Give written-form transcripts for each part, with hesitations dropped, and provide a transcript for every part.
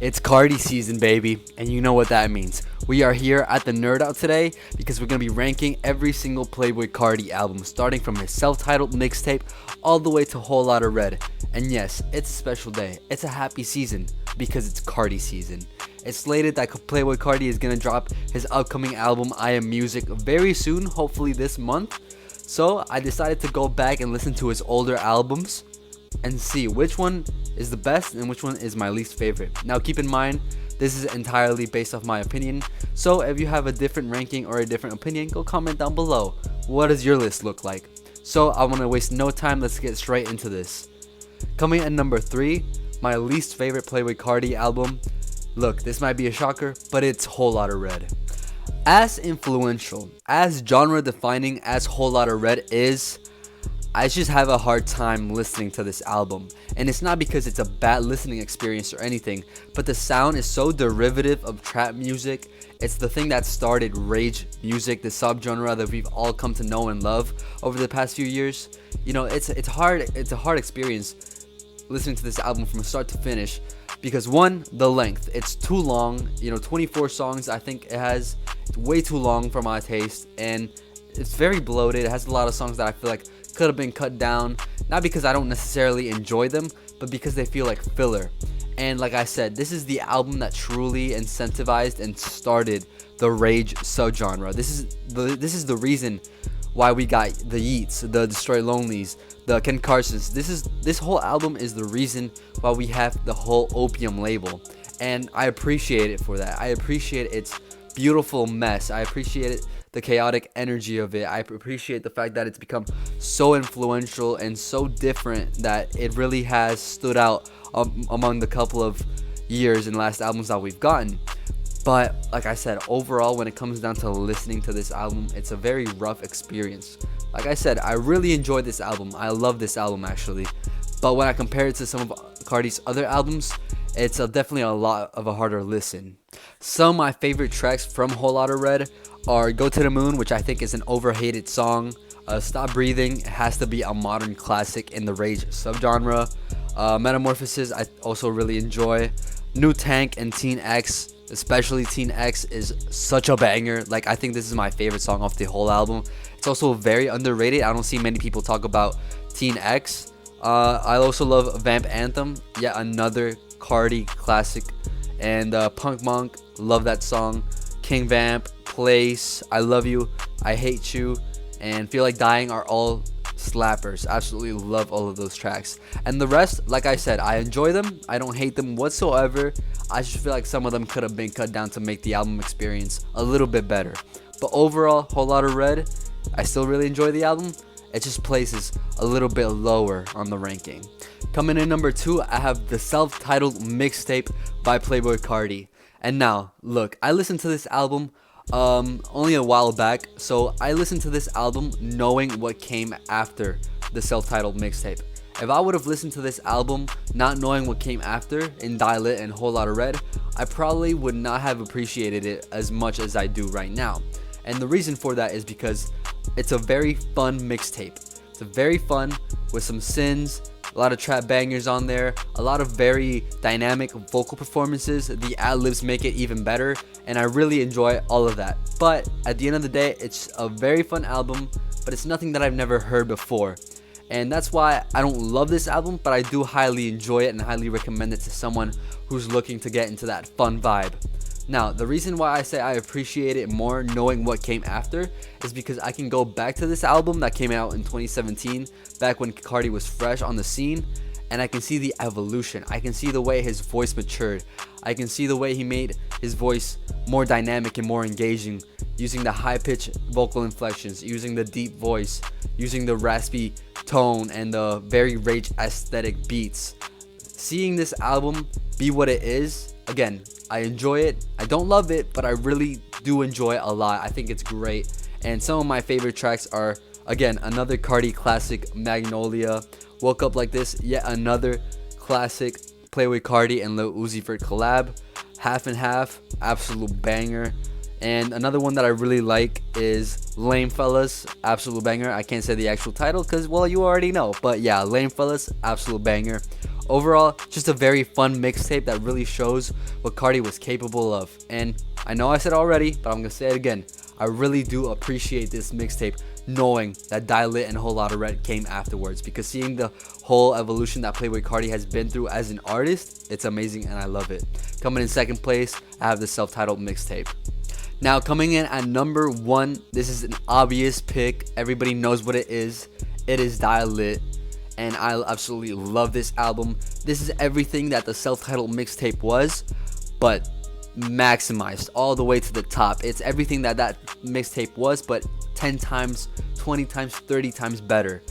It's Carti season, baby, and you know what that means. We are here at the Nerd Out today because we're going to be ranking every single Playboi Carti album, starting from his self-titled mixtape all the way to Whole Lotta Red. And yes, it's a special day. It's a happy season because it's Carti season. It's slated that Playboi Carti is going to drop his upcoming album, I Am Music, very soon, hopefully this month. So I decided to go back and listen to his older albums and see which one is the best and which one is my least favorite. Now keep in mind, this is entirely based off my opinion, so if you have a different ranking or a different opinion, go comment down below. What does your list look like? So I want to waste no time, let's get straight into this. Coming at number 3, my least favorite Playboi Carti album. Look, this might be a shocker, but it's Whole Lotta Red. As influential, as genre defining as Whole Lotta Red is, I just have a hard time listening to this album. And it's not because it's a bad listening experience or anything, but the sound is so derivative of trap music. It's the thing that started rage music, the subgenre that we've all come to know and love over the past few years. You know, it's a hard experience listening to this album from start to finish because one, the length. It's too long, 24 songs I think it has. It's way too long for my taste, and it's very bloated. It has a lot of songs that I feel like could have been cut down, not because I don't necessarily enjoy them, but because they feel like filler. And like I said, this is the album that truly incentivized and started the rage subgenre. This is the reason why we got the Yeats, the Destroy Lonelys, the Ken Carsons. This whole album is the reason why we have the whole Opium label, and I appreciate it for that. I appreciate its beautiful mess. I appreciate it, the chaotic energy of it. I appreciate the fact that it's become so influential and so different that it really has stood out among the couple of years and last albums that we've gotten. But like I said, overall, when it comes down to listening to this album, it's a very rough experience. Like I said, I really enjoyed this album. I love this album actually. But when I compare it to some of Carti's other albums, it's definitely a lot of a harder listen. Some of my favorite tracks from Whole Lotta Red are Go to the Moon, which I think is an overhated song. Stop Breathing has to be a modern classic in the rage subgenre. Metamorphosis I also really enjoy. New Tank and Teen X, especially Teen X, is such a banger. Like, I think this is my favorite song off the whole album. It's also very underrated. I don't see many people talk about Teen X. I also love Vamp Anthem, yet another Carti classic. And Punk Monk, love that song. King Vamp, Place, I Love You, I Hate You, and Feel Like Dying are all slappers. Absolutely love all of those tracks. And the rest, like I said, I enjoy them. I don't hate them whatsoever. I just feel like some of them could have been cut down to make the album experience a little bit better. But overall, Whole Lotta Red, I still really enjoy the album. It just places a little bit lower on the ranking. Coming in number 2, I have the self-titled mixtape by Playboi Carti. And now, look, I listened to this album only a while back, so I listened to this album knowing what came after the self-titled mixtape. If I would have listened to this album not knowing what came after in Die Lit and Whole Lotta Red, I probably would not have appreciated it as much as I do right now. And the reason for that is because it's a very fun mixtape. It's a very fun with some sins, a lot of trap bangers on there, a lot of very dynamic vocal performances. The ad-libs make it even better, and I really enjoy all of that. But at the end of the day, it's a very fun album, but it's nothing that I've never heard before. And that's why I don't love this album, but I do highly enjoy it and highly recommend it to someone who's looking to get into that fun vibe. Now, the reason why I say I appreciate it more knowing what came after is because I can go back to this album that came out in 2017, back when Carti was fresh on the scene, and I can see the evolution. I can see the way his voice matured. I can see the way he made his voice more dynamic and more engaging, using the high-pitched vocal inflections, using the deep voice, using the raspy tone and the very rage aesthetic beats. Seeing this album be what it is, again, I enjoy it. I don't love it, but I really do enjoy it a lot. I think it's great. And some of my favorite tracks are, again, another Carti classic, Magnolia. Woke Up Like This, yet another classic Playboi Carti and Lil Uzi Vert collab. Half and Half, absolute banger. And another one that I really like is Lame Fellas, absolute banger. I can't say the actual title because, well, you already know. But yeah, Lame Fellas, absolute banger. Overall, just a very fun mixtape that really shows what Carti was capable of. And I know I said it already, but I'm gonna say it again. I really do appreciate this mixtape, knowing that Die Lit and Whole Lotta Red came afterwards, because seeing the whole evolution that Playboi Carti has been through as an artist, it's amazing and I love it. Coming in second place, I have the self-titled mixtape. Now coming in at number 1, this is an obvious pick. Everybody knows what it is. It is Die Lit, and I absolutely love this album. This is everything that the self-titled mixtape was, but maximized all the way to the top. It's everything that mixtape was, but 10 times, 20 times, 30 times better.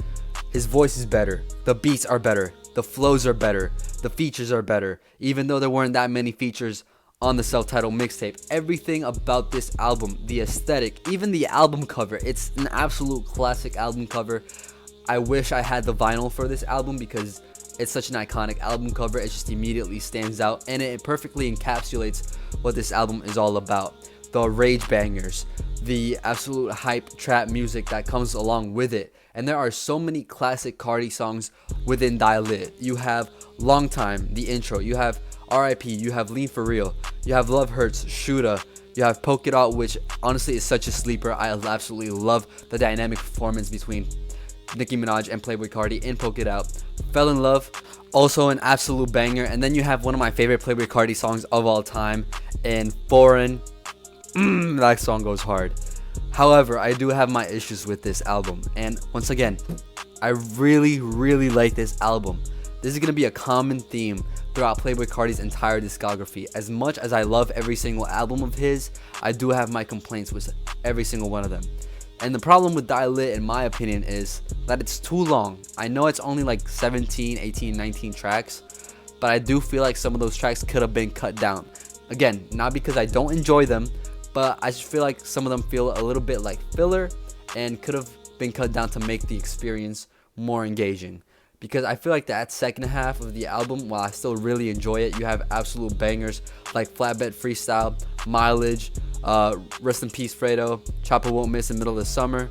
His voice is better, the beats are better, the flows are better, the features are better, even though there weren't that many features on the self-titled mixtape. Everything about this album, the aesthetic, even the album cover, it's an absolute classic album cover. I wish I had the vinyl for this album because it's such an iconic album cover. It just immediately stands out, and it perfectly encapsulates what this album is all about. The rage bangers, the absolute hype trap music that comes along with it. And there are so many classic Carti songs within Die Lit. You have Long Time, the intro. You have R.I.P. You have Lean For Real. You have Love Hurts, Shoota. You have Poke It Out, which honestly is such a sleeper. I absolutely love the dynamic performance between Nicki Minaj and Playboi Carti in Poke It Out. Fell in Love, also an absolute banger. And then you have one of my favorite Playboi Carti songs of all time, and Foreign. That song goes hard. However, I do have my issues with this album, and once again, I really like this album. This is going to be a common theme throughout Playboi Carti's entire discography. As much as I love every single album of his, I do have my complaints with every single one of them. And the problem with Die Lit, in my opinion, is that it's too long. I know it's only like 17, 18, 19 tracks, but I do feel like some of those tracks could have been cut down. Again, not because I don't enjoy them, but I just feel like some of them feel a little bit like filler and could have been cut down to make the experience more engaging. Because I feel like that second half of the album, while I still really enjoy it, you have absolute bangers like Flatbed Freestyle, Mileage, Rest in Peace Fredo, Chopper Won't Miss in Middle of the Summer.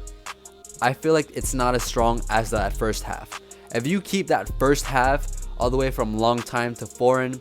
I feel like it's not as strong as that first half. If you keep that first half all the way from Long Time to Foreign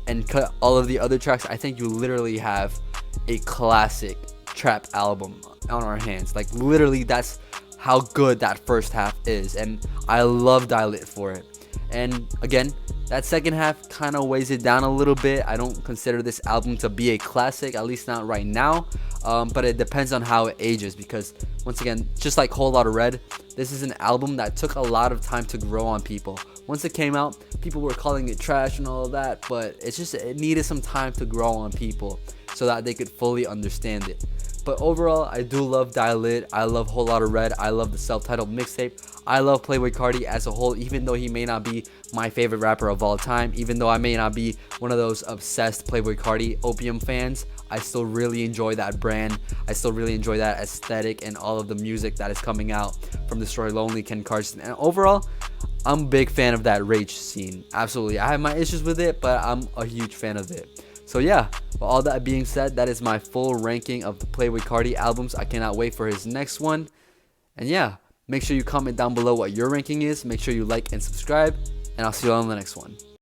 and cut all of the other tracks, I think you literally have a classic trap album on our hands. Like literally, that's how good that first half is, and I love Die Lit for it. And again, that second half kind of weighs it down a little bit. I don't consider this album to be a classic, at least not right now, but it depends on how it ages, because once again, just like Whole Lotta Red, this is an album that took a lot of time to grow on people. Once it came out, people were calling it trash and all of that, but it needed some time to grow on people so that they could fully understand it. But overall, I do love Die Lit. I love Whole Lotta Red. I love the self-titled mixtape. I love Playboi Carti as a whole, even though he may not be my favorite rapper of all time, even though I may not be one of those obsessed Playboi Carti opium fans. I still really enjoy that brand. I still really enjoy that aesthetic and all of the music that is coming out from Destroy Lonely, Ken Carson. And overall, I'm a big fan of that rage scene. Absolutely. I have my issues with it, but I'm a huge fan of it. So yeah, with all that being said, that is my full ranking of the Playboi Carti albums. I cannot wait for his next one. And yeah, make sure you comment down below what your ranking is. Make sure you like and subscribe, and I'll see you on the next one.